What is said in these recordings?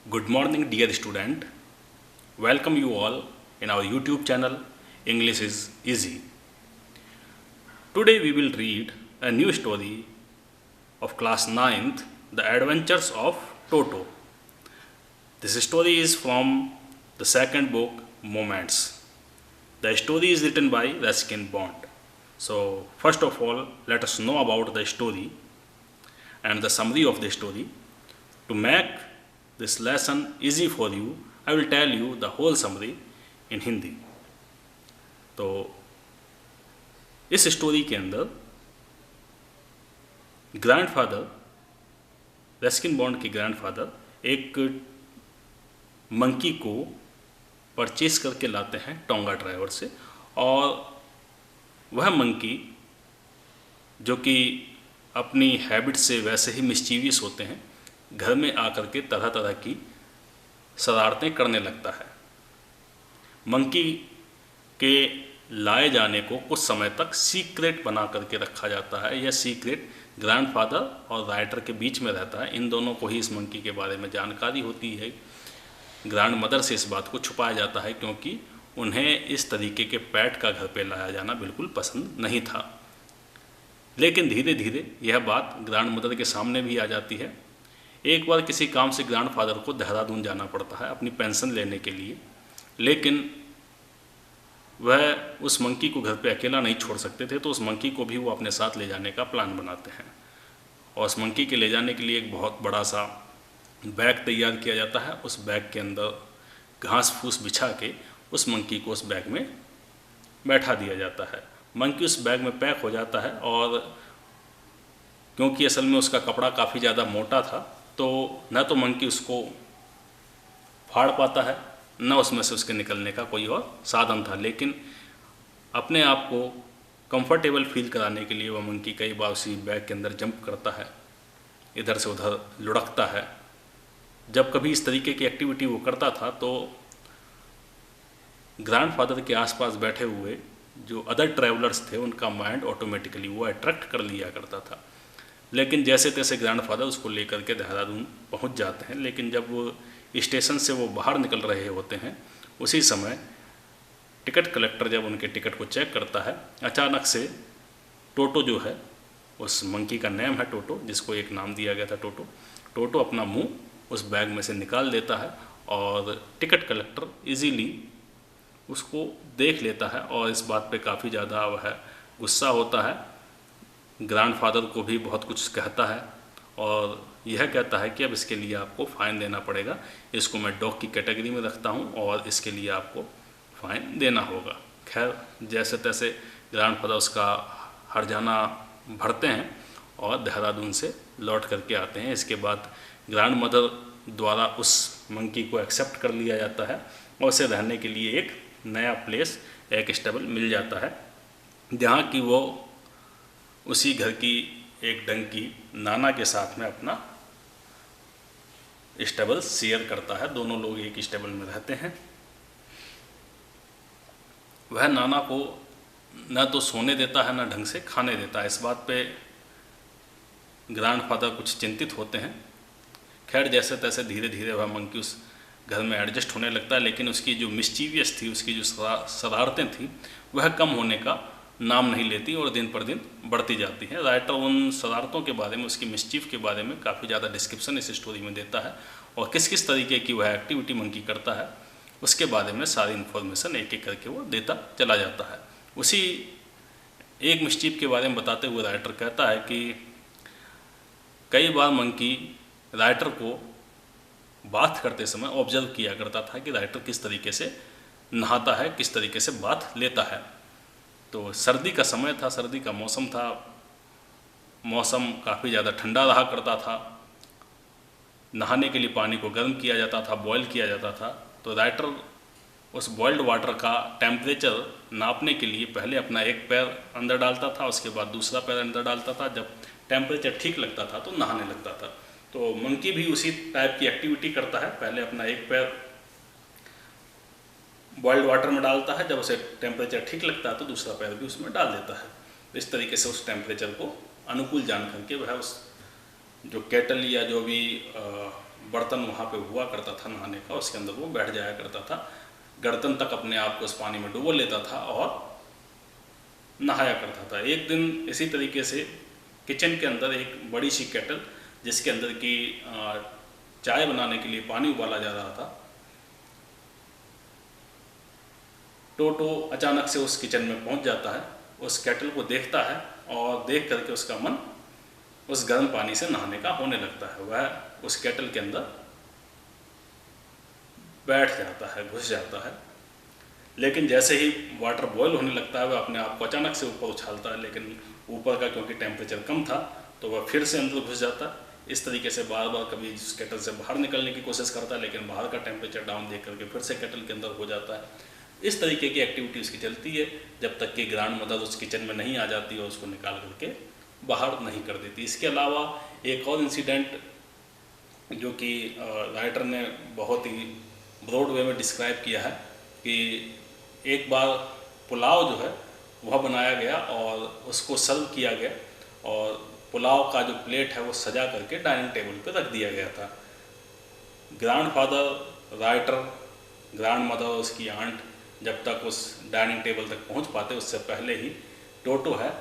Good morning, dear student. Welcome you all in our YouTube channel English is Easy. Today we will read a new story of class 9th, The Adventures of Toto. This story is from the second book, Moments. The story is written by Ruskin Bond. So, first of all, let us know about the story and the summary of the story. To make this lesson easy for you, I will tell you the whole summary in Hindi. तो इस story के अंदर grandfather, Ruskin bond के grandfather एक monkey को purchase करके लाते हैं tonga driver से, और वह मंकी जो कि अपनी हैबिट से वैसे ही मिस्चीवियस होते हैं, घर में आकर के तरह तरह की शरारतें करने लगता है. मंकी के लाए जाने को कुछ समय तक सीक्रेट बना करके रखा जाता है. यह सीक्रेट ग्रैंडफादर और राइटर के बीच में रहता है. इन दोनों को ही इस मंकी के बारे में जानकारी होती है. ग्रैंड मदर से इस बात को छुपाया जाता है क्योंकि उन्हें इस तरीके के पेट का घर पे लाया जाना बिल्कुल पसंद नहीं था. लेकिन धीरे धीरे यह बात ग्रैंड मदर के सामने भी आ जाती है. एक बार किसी काम से ग्रैंडफादर को देहरादून जाना पड़ता है अपनी पेंशन लेने के लिए, लेकिन वह उस मंकी को घर पे अकेला नहीं छोड़ सकते थे, तो उस मंकी को भी वो अपने साथ ले जाने का प्लान बनाते हैं. और उस मंकी के ले जाने के लिए एक बहुत बड़ा सा बैग तैयार किया जाता है. उस बैग के अंदर घास फूस बिछा के उस मंकी को उस बैग में बैठा दिया जाता है. मंकी उस बैग में पैक हो जाता है, और क्योंकि असल में उसका कपड़ा काफ़ी ज़्यादा मोटा था, तो न तो मंकी उसको फाड़ पाता है, न उसमें से उसके निकलने का कोई और साधन था. लेकिन अपने आप को कंफर्टेबल फील कराने के लिए वह मंकी कई बार उसी बैग के अंदर जंप करता है, इधर से उधर लुढ़कता है. जब कभी इस तरीके की एक्टिविटी वो करता था तो ग्रैंडफादर के आसपास बैठे हुए जो अदर ट्रैवलर्स थे उनका माइंड ऑटोमेटिकली वो अट्रैक्ट कर लिया करता था. लेकिन जैसे तैसे ग्रैंडफादर उसको लेकर के देहरादून पहुंच जाते हैं. लेकिन जब वो स्टेशन से वो बाहर निकल रहे होते हैं, उसी समय टिकट कलेक्टर जब उनके टिकट को चेक करता है, अचानक से टोटो जो है, उस मंकी का नेम है टोटो, जिसको एक नाम दिया गया था टोटो, टोटो अपना मुंह उस बैग में से निकाल देता है. और टिकट कलेक्टर इजीली उसको देख लेता है और इस बात पे काफ़ी ज़्यादा वह गुस्सा होता है. ग्रैंडफादर को भी बहुत कुछ कहता है और यह कहता है कि अब इसके लिए आपको फ़ाइन देना पड़ेगा. इसको मैं डॉग की कैटेगरी में रखता हूँ और इसके लिए आपको फ़ाइन देना होगा. खैर, जैसे तैसे ग्रैंडफादर उसका हर्जाना भरते हैं और देहरादून से लौट करके आते हैं. इसके बाद ग्रैंड मदर द्वारा उस मंकी को एक्सेप्ट कर लिया जाता है और उसे रहने के लिए एक नया प्लेस, एक स्टेबल मिल जाता है, जहाँ की वो उसी घर की एक डंकी नाना के साथ में अपना स्टेबल शेयर करता है. दोनों लोग एक स्टेबल में रहते हैं. वह नाना को न तो सोने देता है न ढंग से खाने देता है. इस बात पे ग्रैंडफादर कुछ चिंतित होते हैं. खैर, जैसे तैसे धीरे धीरे वह मंकी उस घर में एडजस्ट होने लगता है, लेकिन उसकी जो मिस्चीवियस थी, उसकी जो शरारतें थी, वह कम होने का नाम नहीं लेती और दिन पर दिन बढ़ती जाती हैं. राइटर उन शरारतों के बारे में, उसकी मिस्चीफ के बारे में काफ़ी ज़्यादा डिस्क्रिप्शन इस स्टोरी में देता है, और किस किस तरीके की वह एक्टिविटी मंकी करता है उसके बारे में सारी इन्फॉर्मेशन एक एक करके वो देता चला जाता है. उसी एक मिस्चीफ के बारे में बताते हुए राइटर कहता है कि कई बार मंकी राइटर को बात करते समय ऑब्जर्व किया करता था कि राइटर किस तरीके से नहाता है, किस तरीके से बात लेता है. तो सर्दी का समय था, सर्दी का मौसम था, मौसम काफ़ी ज़्यादा ठंडा रहा करता था. नहाने के लिए पानी को गर्म किया जाता था, बॉयल किया जाता था. तो राइटर उस बॉइल्ड वाटर का टेम्परेचर नापने के लिए पहले अपना एक पैर अंदर डालता था, उसके बाद दूसरा पैर अंदर डालता था. जब टेम्परेचर ठीक लगता था तो नहाने लगता था. तो मंकी भी उसी टाइप की एक्टिविटी करता है. पहले अपना एक पैर बॉइल्ड वाटर में डालता है, जब उसे टेम्परेचर ठीक लगता है तो दूसरा पैर भी उसमें डाल देता है. इस तरीके से उस टेम्परेचर को अनुकूल जान करके वह उस जो केटल या जो भी बर्तन वहाँ पे हुआ करता था नहाने का, उसके अंदर वो बैठ जाया करता था, गर्दन तक अपने आप को उस पानी में डुबो लेता था और नहाया करता था। एक दिन इसी तरीके से किचन के अंदर एक बड़ी सी केटल जिसके अंदर की चाय बनाने के लिए पानी उबाला जा रहा था, टोटो अचानक से उस किचन में पहुंच जाता है, उस केटल को देखता है और देख करके उसका मन उस गर्म पानी से नहाने का होने लगता है। वह उस केटल के अंदर बैठ जाता है, घुस जाता है। लेकिन जैसे ही वाटर बॉयल होने लगता है वह अपने आप को अचानक से ऊपर उछालता है, लेकिन ऊपर का क्योंकि टेम्परेचर कम था तो वह फिर से अंदर घुस जाता है। इस तरीके से बार बार कभी उस केटल से बाहर निकलने की कोशिश करता है, लेकिन बाहर का टेम्परेचर डाउन देख करके फिर से केटल के अंदर हो जाता है। इस तरीके की एक्टिविटी उसकी चलती है जब तक कि ग्रैंड मदर उस किचन में नहीं आ जाती और उसको निकाल करके बाहर नहीं कर देती। इसके अलावा एक और इंसिडेंट जो कि राइटर ने बहुत ही ब्रॉड वे में डिस्क्राइब किया है कि एक बार पुलाव जो है वह बनाया गया और उसको सर्व किया गया और पुलाव का जो प्लेट है वो सजा करके डाइनिंग टेबल पर रख दिया गया था। ग्रैंडफादर, राइटर, ग्रैंड मदर, उसकी आंट जब तक उस डाइनिंग टेबल तक पहुंच पाते उससे पहले ही टोटो है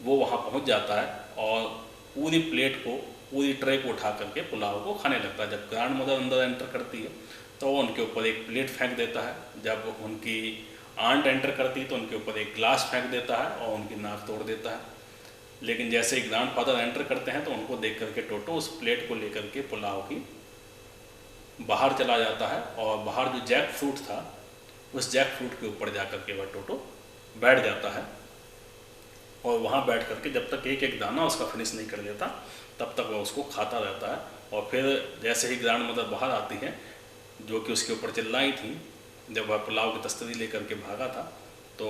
वो वहां पहुंच जाता है और पूरी प्लेट को, पूरी ट्रे को उठा करके पुलाव को खाने लगता है। जब ग्रैंड मदर अंदर एंटर करती है तो वो उनके ऊपर एक प्लेट फेंक देता है, जब उनकी आंट एंटर करती है तो उनके ऊपर एक ग्लास फेंक देता है और उनकी नाक तोड़ देता है। लेकिन जैसे ही ग्रैंडफादर एंटर करते हैं तो उनको देख करके टोटो उस प्लेट को लेकर के पुलाव की बाहर चला जाता है और बाहर जो जैक फ्रूट था उस जैक फ्रूट के ऊपर जा करके वह टोटो बैठ जाता है और वहाँ बैठ करके जब तक एक एक दाना उसका फिनिश नहीं कर देता तब तक वह उसको खाता रहता है। और फिर जैसे ही ग्रैंड मदर बाहर आती हैं जो कि उसके ऊपर चिल्लाई थी जब वह पुलाव की तस्तरी लेकर के भागा था, तो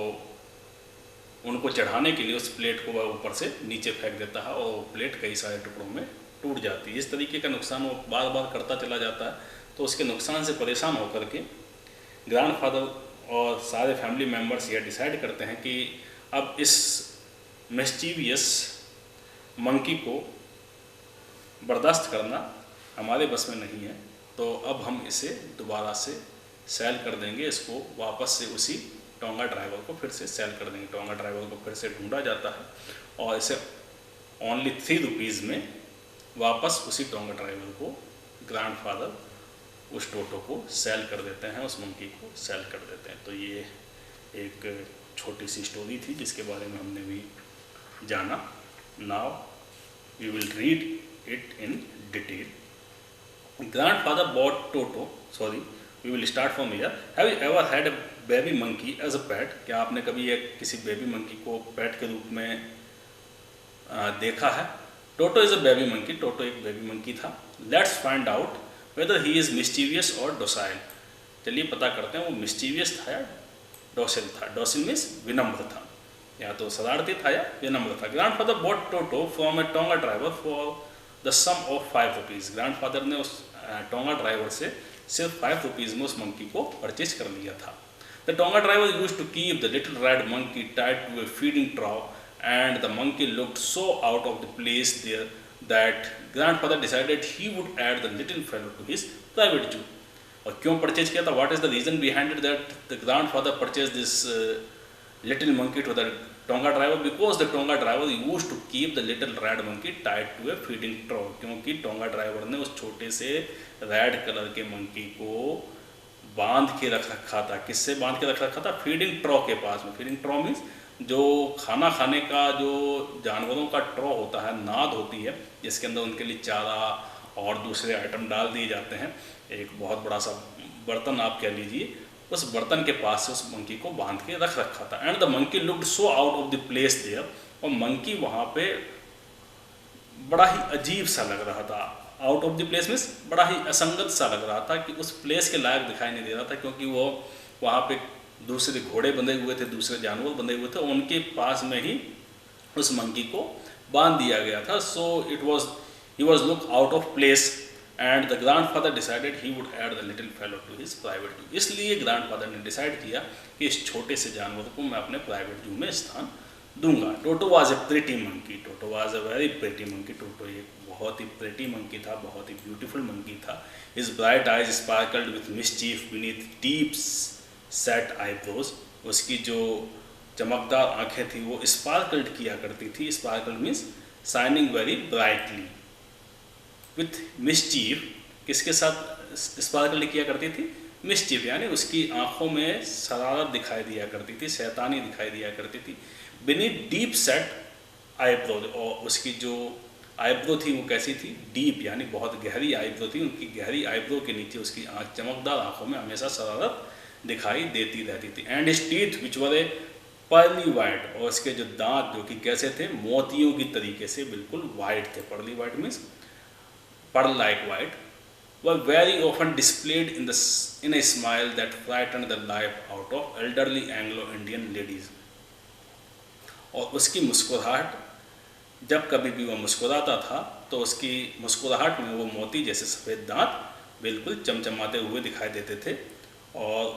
उनको चढ़ाने के लिए उस प्लेट को वह ऊपर से नीचे फेंक देता है और प्लेट कई सारे टुकड़ों में टूट जाती है। इस तरीके का नुकसान वो बार बार करता चला जाता है। तो उसके नुकसान से परेशान होकर के ग्रैंडफादर और सारे फैमिली मेम्बर्स यह डिसाइड करते हैं कि अब इस मिस्चीवियस मंकी को बर्दाश्त करना हमारे बस में नहीं है, तो अब हम इसे दोबारा से सेल कर देंगे, इसको वापस से उसी टोंगा ड्राइवर को फिर से सेल कर देंगे। टोंगा ड्राइवर को फिर से ढूंढा जाता है और इसे ओनली 3 रुपीज़ में वापस उसी टोंगा ड्राइवर को ग्रैंडफादर उस टोटो को सेल कर देते हैं, उस मंकी को सेल कर देते हैं। तो ये एक छोटी सी स्टोरी थी जिसके बारे में हमने भी जाना। Now we will read it in detail. Grandfather bought Toto, sorry we will start from here. Have you ever had a baby monkey as a pet? क्या आपने कभी एक किसी बेबी मंकी को पेट के रूप में देखा है? टोटो is a baby monkey, Toto एक बेबी मंकी था। Let's find out whether he is mischievous और डोसाइल। चलिए पता करते हैं वो मिस्चीवियस था या डोसिल था। डोसिल मीन्स विनम्र था, या तो शरारती था या विनम्र था। Grandfather bought Toto from a tonga driver for the sum of 5 rupees. Grandfather ने उस टोंगा ड्राइवर से सिर्फ 5 रुपीज़ में उस मंकी को परचेज कर लिया था। The tonga driver used to keep the little red monkey tied to a feeding trough and the monkey looked so out of the place there that grandfather decided he would add the little fellow to his private zoo. और क्यों purchase किया था? What is the reason behind it that the grandfather purchased this little monkey to the Tonga driver? Because the Tonga driver used to keep the little red monkey tied to a feeding trough. क्योंकि tonga driver ने उस छोटे से red colour के monkey को बांध के रख रखा था। किससे बांध के रख रखा था? फीडिंग ट्रॉ के पास में। फीडिंग ट्रॉ मीन्स जो खाना खाने का जो जानवरों का ट्रॉ होता है, नाद होती है जिसके अंदर उनके लिए चारा और दूसरे आइटम डाल दिए जाते हैं। एक बहुत बड़ा सा बर्तन आप कह लीजिए, उस बर्तन के पास से उस मंकी को बांध के रख रखा था। And the monkey looked so out of the place there, और मंकी वहाँ पे बड़ा ही अजीब सा लग रहा था। Out of the place means बड़ा ही असंगत सा लग रहा था कि उस प्लेस के लायक दिखाई नहीं दे रहा था, क्योंकि वो वहाँ पे दूसरे घोड़े बंधे हुए थे, दूसरे जानवर बंधे हुए थे, उनके पास में ही उस मंकी को बांध दिया गया था। सो he was look out of place and the grandfather decided he would add the little fellow to his private zoo. इसलिए ग्रैंडफादर ने डिसाइड किया कि इस छोटे से जानवर को मैं अपने प्राइवेट जू में स्थान दूंगा। Toto was a pretty monkey, Toto was a very pretty monkey, Toto एक बहुत ही प्रिटी मंकी था, बहुत ही ब्यूटीफुल मंकी था। His bright eyes sparkled with mischief beneath deep set eyebrows, उसकी जो चमकदार आंखें थी वो स्पार्कल्ड किया करती थी। Sparkled means shining very brightly. With mischief, किसके साथ स्पार्कल्ड किया करती थी? मिसचीफ, यानी उसकी आंखों में शरारत दिखाई दिया करती थी, शैतानी दिखाई दिया करती थी। बीनीथ डीप सेट आईब्रो, और उसकी जो आईब्रो थी वो कैसी थी? डीप, यानी बहुत गहरी आईब्रो थी। उनकी गहरी आईब्रो के नीचे उसकी चमकदार आंखों में हमेशा शरारत दिखाई देती रहती थी। And his teeth which were A pearly white, और उसके जो दांत जो कि कैसे थे? मोतियों की तरीके से बिल्कुल वाइट थे। Pearly white means pearl like white. were very often displayed in a smile that frightened the life out of elderly Anglo-Indian ladies। और उसकी मुस्कुराहट, जब कभी भी वह मुस्कुराता था तो उसकी मुस्कुराहट में वो मोती जैसे सफ़ेद दांत बिल्कुल चमचमाते हुए दिखाई देते थे। और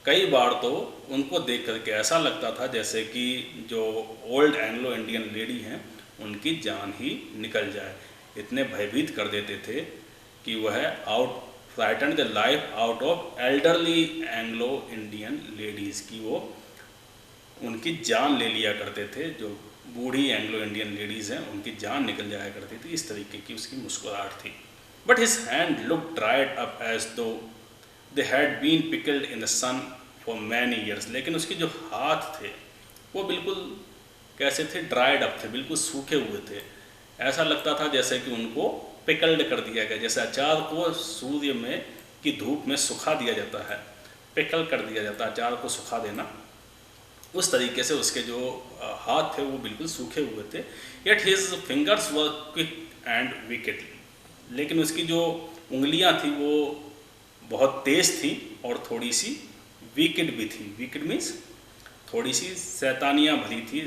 कई बार तो उनको देख करके ऐसा लगता था जैसे कि जो ओल्ड एंग्लो इंडियन लेडी हैं उनकी जान ही निकल जाए। इतने भयभीत कर देते थे कि वह frighten the life out of elderly Anglo Indian ladies, की वो उनकी जान ले लिया करते थे। जो बूढ़ी एंग्लो इंडियन लेडीज़ हैं उनकी जान निकल जाया करती थी। इस तरीके की उसकी मुस्कुराहट थी। But his hand look dried up as though they had been pickled in the sun for many years. लेकिन उसके जो हाथ थे वो बिल्कुल कैसे थे? ड्राइड अप थे, बिल्कुल सूखे हुए थे। ऐसा लगता था जैसे कि उनको पिकल्ड कर दिया गया, जैसे अचार को सूर्य में की धूप में सुखा दिया जाता है, पिकल कर दिया जाता है, अचार को सुखा देना। उस तरीके से उसके जो हाथ थे वो बिल्कुल सूखे हुए थे। Yet his fingers were quick and wicket, लेकिन उसकी जो उंगलियां थी वो बहुत तेज़ थी और थोड़ी सी वीकेड भी थी। वीकेड मीन्स थोड़ी सी शैतानियाँ भरी थी,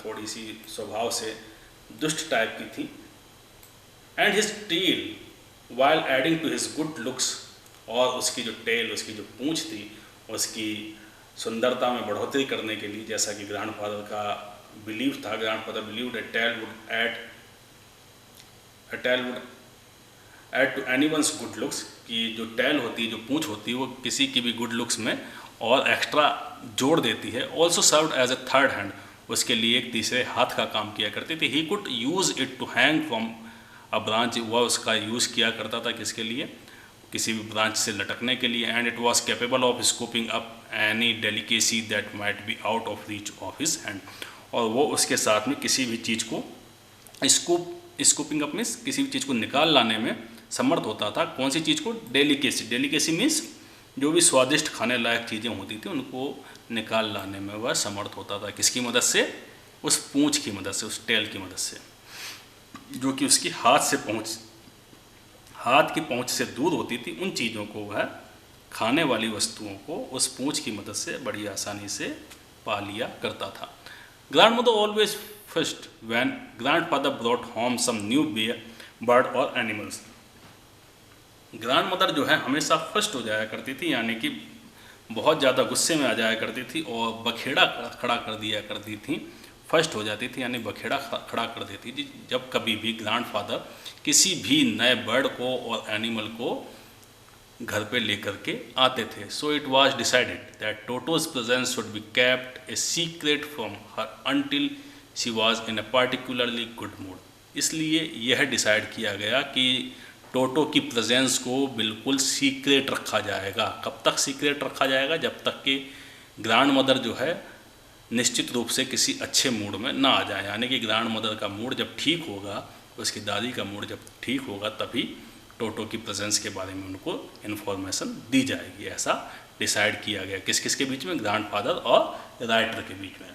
थोड़ी सी स्वभाव से दुष्ट टाइप की थी। And his tail while adding to his good looks, और उसकी जो टेल, उसकी जो पूँछ थी, उसकी सुंदरता में बढ़ोतरी करने के लिए, जैसा कि ग्रैंडफादर का बिलीव था, grandfather believed a tail would add to anyone's good looks, कि जो टेल होती है, जो पूँछ होती है, वो किसी की भी गुड लुक्स में और एक्स्ट्रा जोड़ देती है। Also served as a third hand, उसके लिए एक तीसरे हाथ का काम किया करती थी। He could use it to hang from a branch, वह उसका यूज़ किया करता था किसके लिए? किसी भी ब्रांच से लटकने के लिए। And it was capable of scooping up any delicacy that might be out of reach of his hand, और वो उसके साथ में किसी भी चीज़ को स्कूपिंग अप मीन्स किसी भी चीज़ को निकाल लाने में समर्थ होता था। कौन सी चीज़ को? डेलिकेसी। डेलिकेसी मीन्स जो भी स्वादिष्ट खाने लायक चीज़ें होती थी उनको निकाल लाने में वह समर्थ होता था। किसकी मदद से? उस पूँछ की मदद से, उस टेल की मदद से, जो कि उसकी हाथ की पहुँच से दूर होती थी। उन चीज़ों को वह, खाने वाली वस्तुओं को, उस पूँछ की मदद से बड़ी आसानी से पा लिया करता था। Grandmother always first when grandfather brought home some new bird और एनिमल्स। ग्रैंडमदर जो है हमेशा फर्स्ट हो जाया करती थी, यानी कि बहुत ज़्यादा गुस्से में आ जाया करती थी और बखेड़ा खड़ा कर दिया करती थी। फर्स्ट हो जाती थी यानी बखेड़ा खड़ा कर देती थी जब कभी भी ग्रैंडफादर किसी भी नए बर्ड को और एनिमल को घर पे लेकर के आते थे। So it was decided that टोटोज presence should be kept a secret from her until she was in a particularly good mood. इसलिए यह डिसाइड किया गया कि टोटो की प्रेजेंस को बिल्कुल सीक्रेट रखा जाएगा। कब तक सीक्रेट रखा जाएगा? जब तक कि ग्रैंड मदर जो है निश्चित रूप से किसी अच्छे मूड में ना आ जाए, यानी कि ग्रैंड मदर का मूड जब ठीक होगा, उसकी दादी का मूड जब ठीक होगा, तभी टोटो की प्रेजेंस के बारे में उनको इन्फॉर्मेशन दी जाएगी। ऐसा डिसाइड किया गया। किस किस के बीच में? ग्रैंडफादर और राइटर के बीच में।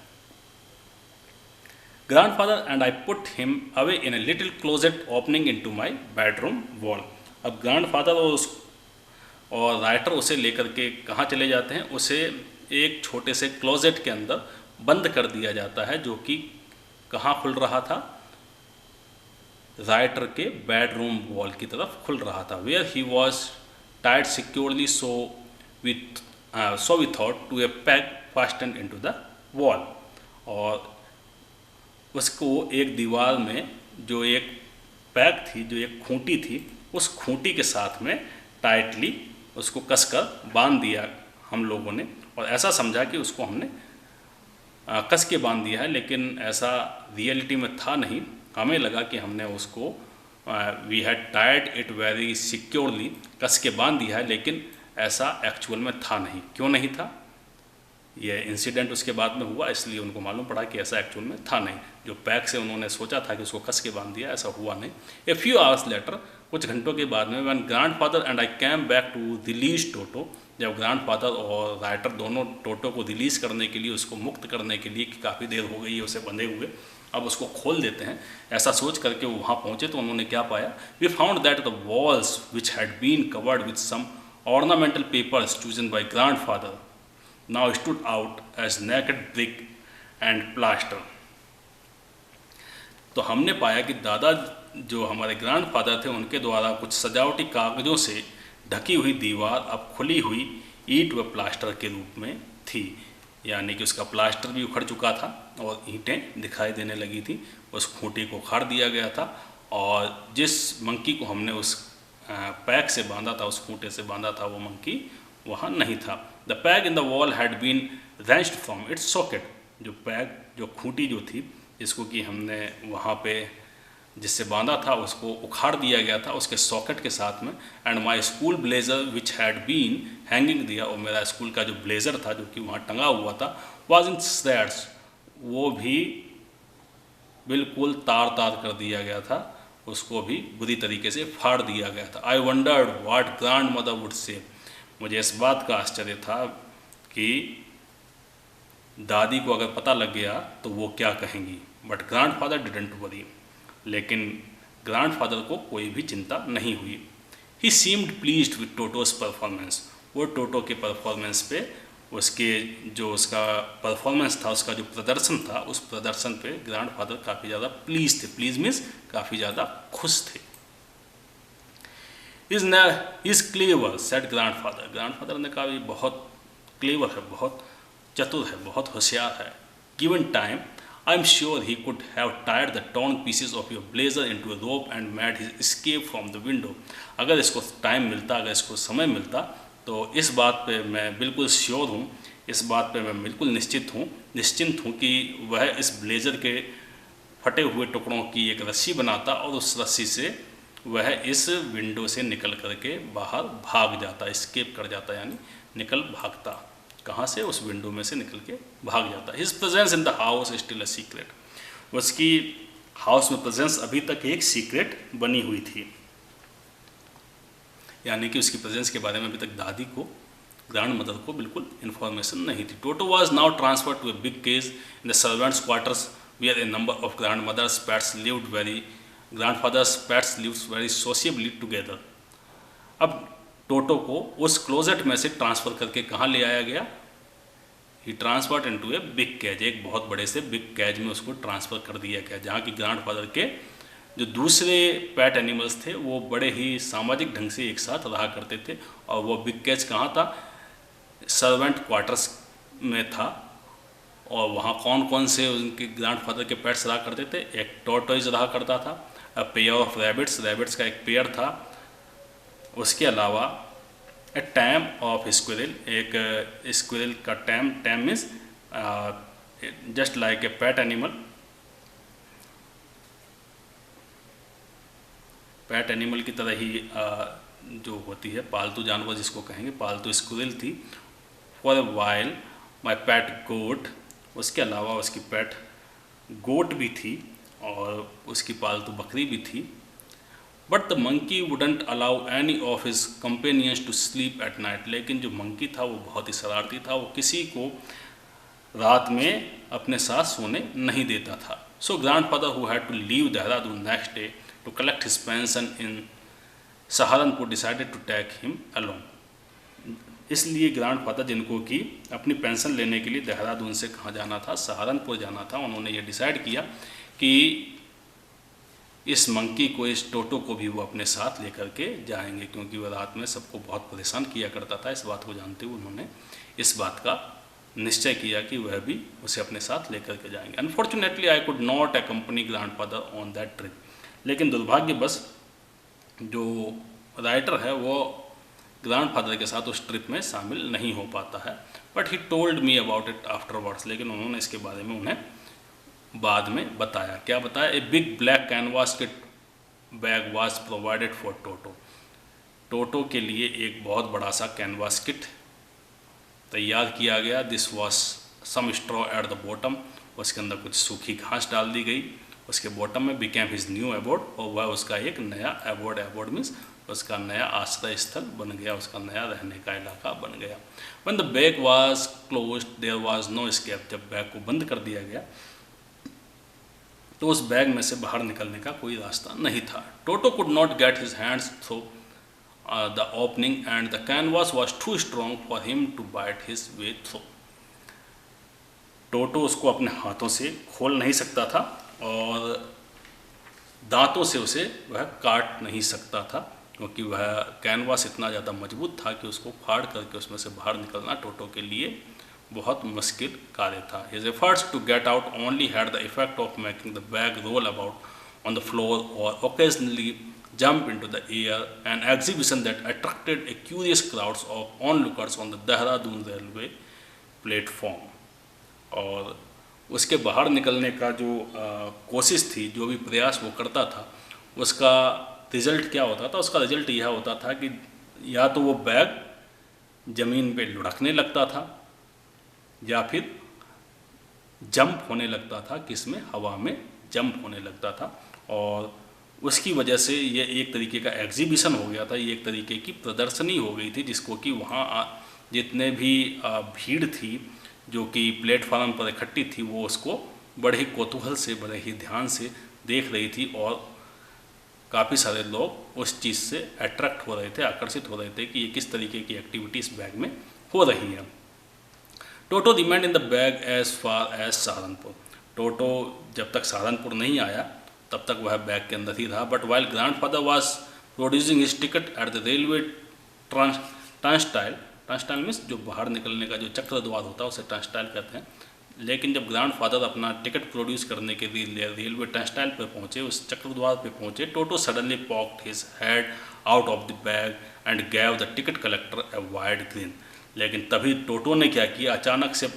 Grandfather and I put him away in a little closet opening into my bedroom wall. अब ग्रैंडफादर और राइटर उसे लेकर के कहाँ चले जाते हैं? उसे एक छोटे से क्लोजेट के अंदर बंद कर दिया जाता है, जो कि कहाँ खुल रहा था? राइटर के बेडरूम वॉल की तरफ खुल रहा था। Where he was tied securely so we thought to a peg fasten into the wall. और उसको एक दीवार में जो एक पैक थी, जो एक खूंटी थी, उस खूंटी के साथ में टाइटली उसको कसकर बांध दिया हम लोगों ने, और ऐसा समझा कि उसको हमने कस के बांध दिया है, लेकिन ऐसा रियलिटी में था नहीं। हमें लगा कि हमने उसको we had tied it very securely, कस के बांध दिया है, लेकिन ऐसा एक्चुअल में था नहीं। क्यों नहीं था? ये इंसिडेंट उसके बाद में हुआ, इसलिए उनको मालूम पड़ा कि ऐसा एक्चुअल में था नहीं। जो पैक से उन्होंने सोचा था कि उसको कस के बांध दिया, ऐसा हुआ नहीं। ए फ्यू आवर्स लेटर, कुछ घंटों के बाद में, when grandfather and I came back to release Toto, जब ग्रैंडफादर और राइटर दोनों टोटो को रिलीज़ करने के लिए, उसको मुक्त करने के लिए कि काफ़ी देर हो गई है उसे बंधे हुए, अब उसको खोल देते हैं, ऐसा सोच करके वो वहाँ पहुँचे तो उन्होंने क्या पाया? We found that the walls which had been covered with some ornamental papers chosen by grandfather now stood out as naked brick and plaster. तो हमने पाया कि दादा जो हमारे ग्रैंडफादर थे, उनके द्वारा कुछ सजावटी कागज़ों से ढकी हुई दीवार अब खुली हुई ईंट व प्लास्टर के रूप में थी, यानी कि उसका प्लास्टर भी उखड़ चुका था और ईंटें दिखाई देने लगी थी। उस खूंटी को उखाड़ दिया गया था, और जिस मंकी को हमने उस पैक से बांधा था, उस खूंटे से बांधा था, वो मंकी वहाँ नहीं था। The peg in the wall had been wrenched from its socket, जो पैक, जो खूंटी जो थी, जिसको कि हमने वहाँ पे जिससे बांधा था, उसको उखाड़ दिया गया था उसके सॉकेट के साथ में। And my school blazer which had been hanging दिया, और मेरा स्कूल का जो ब्लेजर था जो कि वहाँ टंगा हुआ था, वॉज इन स्ट्रैड्स, वो भी बिल्कुल तार तार कर दिया गया था, उसको भी बुरी तरीके से फाड़ दिया गया था। आई wandered what grand mother would say, मुझे इस बात का आश्चर्य था कि दादी को अगर पता लग गया तो वो क्या कहेंगी। बट ग्रैंडफादर डिडंट वरी, लेकिन ग्रैंडफादर को कोई भी चिंता नहीं हुई। ही सीम्ड प्लीज्ड विथ टोटोस परफॉर्मेंस, वो टोटो के परफॉर्मेंस पे, उसके जो उसका परफॉर्मेंस था, उसका जो प्रदर्शन था, उस प्रदर्शन पे ग्रैंडफादर काफ़ी ज़्यादा प्लीज थे। प्लीज मीन्स काफ़ी ज़्यादा खुश थे। Is clever said grandfather, grandfather ने कहा ये बहुत क्लेवर है, बहुत चतुर है, बहुत होशियार है। Given time I am sure he could have tired the torn pieces of your blazer into a rope and made his escape from the window। अगर इसको टाइम मिलता, अगर इसको समय मिलता, तो इस बात पे मैं बिल्कुल श्योर हूँ, इस बात पे मैं बिल्कुल निश्चिंत हूँ कि वह इस ब्लेज़र के फटे हुए टुकड़ों की एक रस्सी बनाता और उस रस्सी से वह इस विंडो से निकल करके बाहर भाग जाता, एस्केप कर जाता, यानी निकल भागता। कहाँ से? उस विंडो में से निकल के भाग जाता। His presence in the house still a secret, उसकी हाउस में प्रेजेंस अभी तक एक सीक्रेट बनी हुई थी, यानी कि उसकी प्रेजेंस के बारे में अभी तक दादी को, ग्रैंड मदर को बिल्कुल इन्फॉर्मेशन नहीं थी। Toto was now transferred to a big cage in the servants quarters where a number of grandmother's pets lived very grandfather's pets lived very sociably together. अब टोटो को उस closet में से transfer करके कहाँ ले आया गया? ही ट्रांसफर्ड इनटू ए बिग कैज, एक बहुत बड़े से बिग कैज में उसको ट्रांसफ़र कर दिया गया, जहाँ की ग्रैंडफादर के जो दूसरे पैट एनिमल्स थे वो बड़े ही सामाजिक ढंग से एक साथ रहा करते थे। और वो बिग कैज कहाँ था? सर्वेंट क्वार्टर्स में था। और वहाँ कौन कौन से उनके ग्रैंडफादर के पेट्स रहा करते थे? एक टॉर्टोइज रहा करता था, a pair of rabbits, rabbits का एक पेयर था, उसके अलावा ए टैम ऑफ स्क्विरल, एक स्क्विरल का time, time means just like a PAT animal, PAT animal की तरह ही जो होती है पालतू जानवर जिसको कहेंगे, पालतू स्क्विरल थी। For a while my pet goat, उसके अलावा उसकी पैट गोट भी थी और उसकी पालतू बकरी भी थी। But the monkey wouldn't allow any of his companions to sleep at night, लेकिन जो मंकी था वो बहुत ही शरारती था, वो किसी को रात में अपने साथ सोने नहीं देता था। So grandfather who had to leave Dehradun next day to collect his pension in Saharanpur decided to take him along. इसलिए ग्रैंडफादर, जिनको कि अपनी पेंशन लेने के लिए देहरादून से कहाँ जाना था? सहारनपुर जाना था। उन्होंने ये डिसाइड किया कि इस मंकी को, इस टोटो को भी वो अपने साथ लेकर के जाएंगे, क्योंकि वह रात में सबको बहुत परेशान किया करता था। इस बात को जानते हुए उन्होंने इस बात का निश्चय किया कि वह भी उसे अपने साथ लेकर के जाएंगे। Unfortunately I could not accompany grandfather on that trip, लेकिन दुर्भाग्यवश जो राइटर है वो ग्रैंडफादर के साथ उस ट्रिप में शामिल नहीं हो पाता है। But he told me about it afterwards, लेकिन उन्होंने इसके बारे में उन्हें बाद में बताया। क्या बताया? A big black canvas kit bag was provided for Toto. Toto के लिए एक बहुत बड़ा सा कैनवास किट तैयार किया गया। This was some straw at the bottom, उसके अंदर कुछ सूखी घास डाल दी गई उसके बॉटम में। बिकेम हिज न्यू एबोर्ड, और वह उसका एक नया एबोर्ड, एबोर्ड मीन्स उसका नया आश्रय स्थल बन गया, उसका नया रहने का इलाका बन गया। When the bag was closed there was no escape. जब बैग को बंद कर दिया गया तो उस बैग में से बाहर निकलने का कोई रास्ता नहीं था। Toto could not get his hands through the opening and the canvas was too strong for him to bite his way through. Toto उसको अपने हाथों से खोल नहीं सकता था और दांतों से उसे वह काट नहीं सकता था, क्योंकि वह कैनवास इतना ज़्यादा मजबूत था कि उसको फाड़ करके उसमें से बाहर निकलना टोटो के लिए बहुत मुश्किल कार्य था। His efforts to get out only had the effect of making the bag roll about on the floor or occasionally jump into the air, an exhibition that attracted a curious crowds of onlookers on the Dehradun railway platform। और उसके बाहर निकलने का जो कोशिश थी, जो भी प्रयास वो करता था, उसका रिज़ल्ट क्या होता था? उसका रिज़ल्ट यह होता था कि या तो वो बैग ज़मीन पे लुढ़कने लगता था या फिर जंप होने लगता था, किसमें? हवा में जंप होने लगता था। और उसकी वजह से ये एक तरीके का एग्जीबिशन हो गया था, ये एक तरीके की प्रदर्शनी हो गई थी, जिसको कि वहाँ जितने भी भीड़ थी जो कि प्लेटफार्म पर इकट्ठी थी, वो उसको बड़े ही कौतूहल से, बड़े ही ध्यान से देख रही थी और काफ़ी सारे लोग उस चीज़ से अट्रैक्ट हो रहे थे, आकर्षित हो रहे थे कि ये किस तरीके की एक्टिविटी इस बैग में हो रही है। Toto remained in the bag as far as Saharanpur. Toto जब तक सहारनपुर नहीं आया तब तक वह बैग के अंदर ही रहा। But while grandfather was producing his ticket at the railway turnstile means जो बाहर निकलने का जो चक्र द्वार होता है उसे ट्रांसटाइल कहते हैं। लेकिन जब ग्रैंडफादर अपना टिकट प्रोड्यूस करने के लिए रेलवे ट्रांसटाइल पर पहुँचे, उस चक्र द्वार पर पहुँचे, Toto suddenly poked his head out of the bag and gave the ticket collector a wide grin. लेकिन तभी टोटो ने क्या किया? अचानक से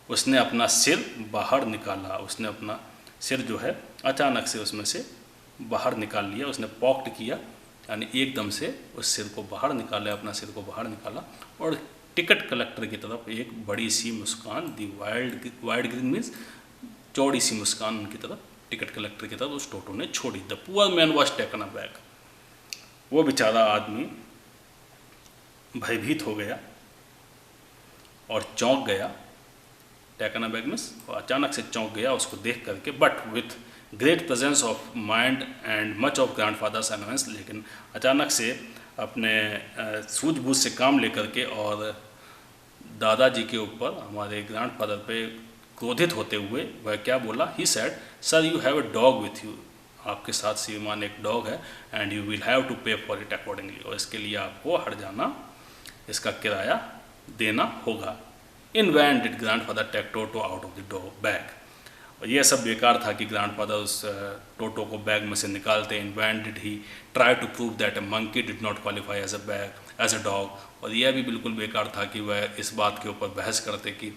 उसने अपना सिर बाहर निकाला। उसने अपना सिर जो है अचानक से उसमें से बाहर निकाल लिया। उसने पॉक्ड किया, यानी एकदम से उस सिर को बाहर निकाला, अपना सिर को बाहर निकाला और टिकट कलेक्टर की तरफ एक बड़ी सी मुस्कान दी। वाइड ग्रीन मीन्स चौड़ी सी मुस्कान उनकी तरफ, टिकट कलेक्टर की तरफ उस टोटो ने छोड़ी। The poor man was taken a back. वो बेचारा आदमी भयभीत हो गया और चौंक गया। टेकन अ बैक मीन्स अचानक से चौंक गया उसको देख करके। But with great presence of mind and much of grandfathers announce. लेकिन अचानक से अपने सूझबूझ से काम लेकर के और दादाजी के ऊपर, हमारे ग्रैंडफादर पे क्रोधित होते हुए वह क्या बोला? He said, sir you have a dog with you. आपके साथ श्रीमान एक डॉग है, and you will have to pay for it accordingly. और इसके लिए आपको हट जाना, इसका किराया देना होगा। In vain did grandfather take Toto out of the dog bag. और यह सब बेकार था कि ग्रैंडफादर उस टोटो को बैग में से निकालते। In vain did he try to prove that a monkey did not qualify as a dog. और यह भी बिल्कुल बेकार था कि वह इस बात के ऊपर बहस करते कि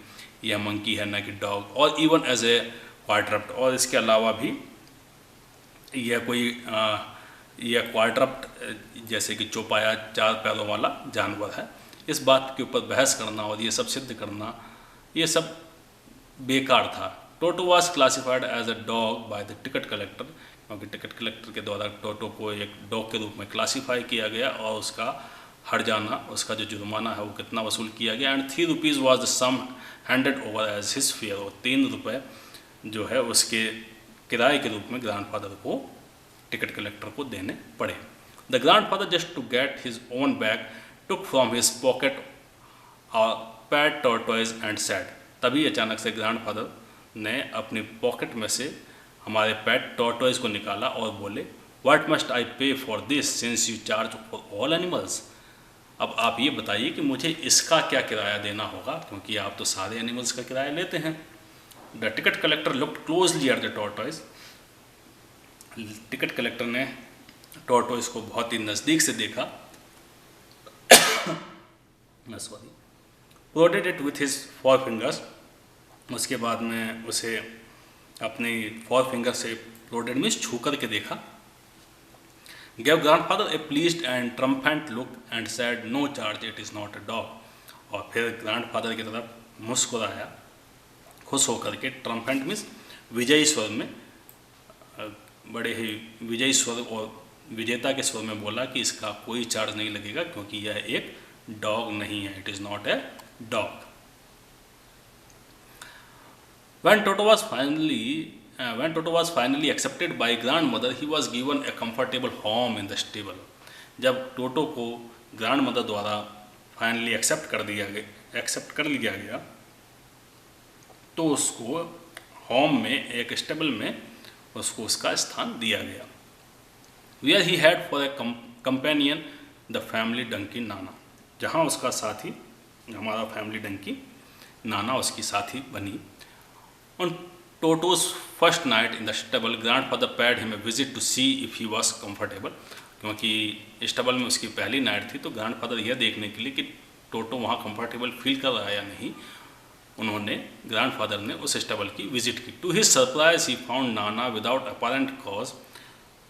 यह मंकी है ना कि डॉग। और इवन एज ए क्वाड्रप्ट। और इसके अलावा भी यह क्वाड्रप्ट जैसे कि चौपाया, 4 पैरों वाला जानवर है, इस बात के ऊपर बहस करना और ये सब सिद्ध करना, ये सब बेकार था। Toto was classified as a dog by the ticket collector, क्योंकि टिकट कलेक्टर के द्वारा टोटो को एक डॉग के रूप में क्लासीफाई किया गया और उसका हट जाना, उसका जो जुर्माना है वो कितना वसूल किया गया। And 3 rupees was the sum handed over as his fare. और 3 रुपये जो है उसके किराए के रूप में ग्रैंडफादर को, टिकट कलेक्टर को देने पड़े। The grandfather just to get his own bag took from his pocket a pet tortoise and said। तभी अचानक से ग्रैंडफादर ने अपनी पॉकेट में से हमारे पेट टॉर्टोइज को निकाला और बोले, व्हाट मस्ट आई पे for this since you charge for all animals. अब आप ये बताइए कि मुझे इसका क्या किराया देना होगा, क्योंकि आप तो सारे एनिमल्स का किराया लेते हैं। The ticket collector looked closely at the tortoise. Ticket collector ने टॉर्टोइज को बहुत ही नज़दीक से देखा, sorry, prodded it with his 4 fingers. उसके बाद में उसे अपनी 4 फिंगर से प्रोडेड में छू करके देखा। Gave grandfather a pleased and triumphant look and said, "No charge, it is not a dog." और फिर ग्रैंडफादर की तरफ मुस्कुराया, खुश होकर के, ट्रम्पेंट मीन्स विजयी स्वर में, बड़े ही विजयी स्वर और विजेता के स्वर में बोला कि इसका कोई चार्ज नहीं लगेगा क्योंकि यह एक डॉग नहीं है, it is not a dog. When Toto was finally accepted by grandmother, he was given a comfortable home in the stable. जब टोटो को ग्रैंडमदर द्वारा फाइनली एक्सेप्ट कर लिया गया तो उसको होम में, एक स्टेबल में उसको उसका स्थान दिया गया। Where he had for a companion the family donkey नाना, जहाँ उसका साथी, हमारा फैमिली डंकी नाना उसकी साथी बनी। On Toto's first night in the stable, grandfather paid him a visit to see if he was comfortable. क्योंकि स्टेबल में उसकी पहली नाइट थी तो ग्रैंडफादर यह देखने के लिए कि टोटो वहाँ कंफर्टेबल फील कर रहा है या नहीं, उन्होंने, ग्रैंडफादर ने उस स्टेबल की विजिट की। To his surprise he found Nana without apparent cause.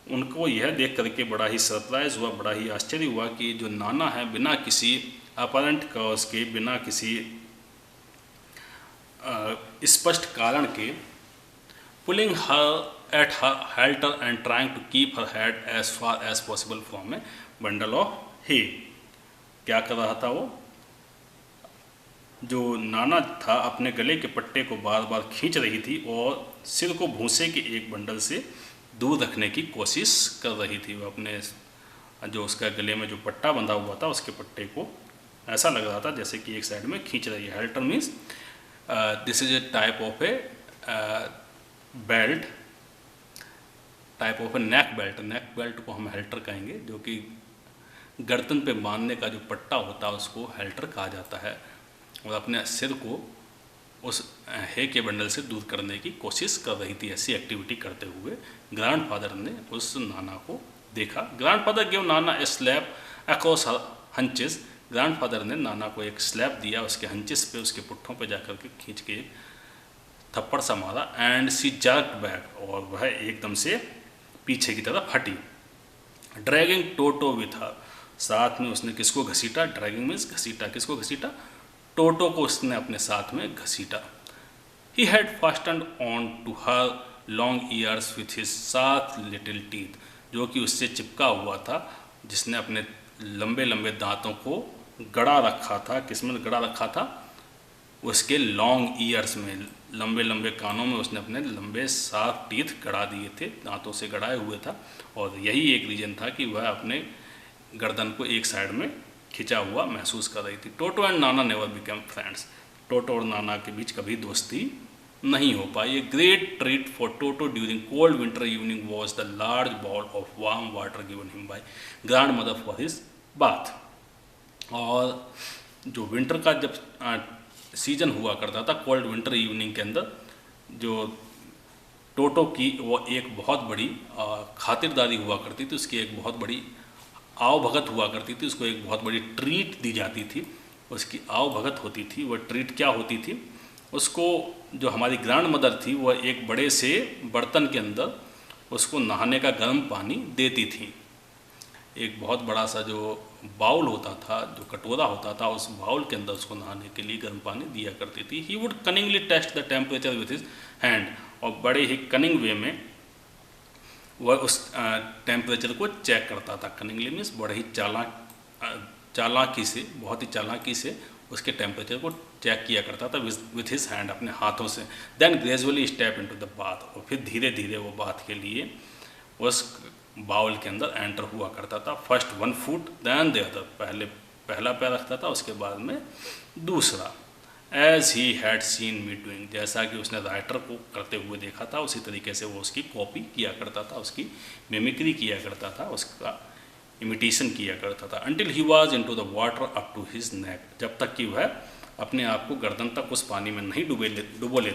उनको यह देख करके बड़ा ही सरप्राइज हुआ, बड़ा ही आश्चर्य हुआ कि जो नाना है बिना किसी अपरेंट कॉज के, बिना किसी स्पष्ट कारण के, pulling her at her halter and trying to keep her head as far as possible from a bundle of hay. क्या कर रहा था वो? जो नाना था अपने गले के पट्टे को बार बार खींच रही थी और सिर को भूसे के एक बंडल से दूर रखने की कोशिश कर रही थी। वो अपने जो उसका गले में जो पट्टा बंधा हुआ था उसके पट्टे को ऐसा लग रहा था जैसे कि एक साइड में खींच रही है। Helter means this is a type of A belt, type of A neck belt. Neck belt को हम हेल्टर कहेंगे, जो कि गर्दन पे बांधने का जो पट्टा होता है उसको हेल्टर कहा जाता है। और अपने सिर को उस हे के बंडल से दूर करने की कोशिश कर रही थी। ऐसी एक्टिविटी करते हुए ग्रैंडफादर ने उस नाना को देखा। ग्रैंडफादर गिव नाना ए स्लैप अक्रॉस हंचेस। ग्रैंडफादर ने नाना को एक स्लैप दिया, उसके हंचेस पे, उसके पुट्ठों पे जाकर के खींच के थप्पड़ सा मारा। एंड सी जर्क्ड बैक, और वह एकदम से पीछे की तरफ हटी। ड्रैगिंग टोटो विथ हर, साथ में उसने किसको घसीटा? ड्रैगिंग मीन्स घसीटा। किसको घसीटा? टोटो को उसने अपने साथ में घसीटा। He had fastened on to her long ears with his sharp little teeth, जो कि उससे चिपका हुआ था, जिसने अपने लंबे लंबे दांतों को गड़ा रखा था। किसमें गड़ा रखा था? उसके लॉन्ग ईयर्स में, लंबे लंबे कानों में उसने अपने लंबे शार्प टीथ गड़ा दिए थे, दांतों से गड़ाए हुए था। और यही एक रीज़न था कि वह अपने गर्दन को एक साइड में खिंचा हुआ महसूस कर रही थी। Toto and Nana never became friends. Toto और नाना के बीच कभी दोस्ती नहीं हो पाई। A great treat for Toto during cold winter evening was the large bowl of warm water given him by grandmother for his bath. और जो विंटर का जब सीजन हुआ करता था, कोल्ड विंटर इवनिंग के अंदर, जो टोटो की वो एक बहुत बड़ी खातिरदारी हुआ करती थी, उसकी एक बहुत बड़ी आवभगत हुआ करती थी, उसको एक बहुत बड़ी ट्रीट दी जाती थी, उसकी आवभगत होती थी। वह ट्रीट क्या होती थी? उसको जो हमारी ग्रैंड मदर थी वह एक बड़े से बर्तन के अंदर उसको नहाने का गर्म पानी देती थी। एक बहुत बड़ा सा जो बाउल होता था, जो कटोरा होता था, उस बाउल के अंदर उसको नहाने के लिए गर्म पानी दिया करती थी। He would cunningly test the temperature with his hand, और बड़े ही कनिंग वे में वह उस टेम्परेचर को चेक करता था। कनिंगली मीन्स बड़े ही चालाकी से, बहुत ही चालाकी से उसके टेम्परेचर को चेक किया करता था विथ हिज हैंड, अपने हाथों से। Then gradually step into the bath, और फिर धीरे धीरे वो बाथ के लिए उस बाउल के अंदर एंटर हुआ करता था। First 1 foot then the other, पहले पहला पैर रखता था, उसके बाद में दूसरा। As he had seen me doing, जैसा कि उसने राइटर को करते हुए देखा था उसी तरीके से वो उसकी कॉपी किया करता था, उसकी मिमिक्री किया करता था, उसका इमिटेशन किया करता था, until he was into the water up to his neck, जब तक कि वह अपने आप को गर्दन तक उस पानी में नहीं डुबो लेता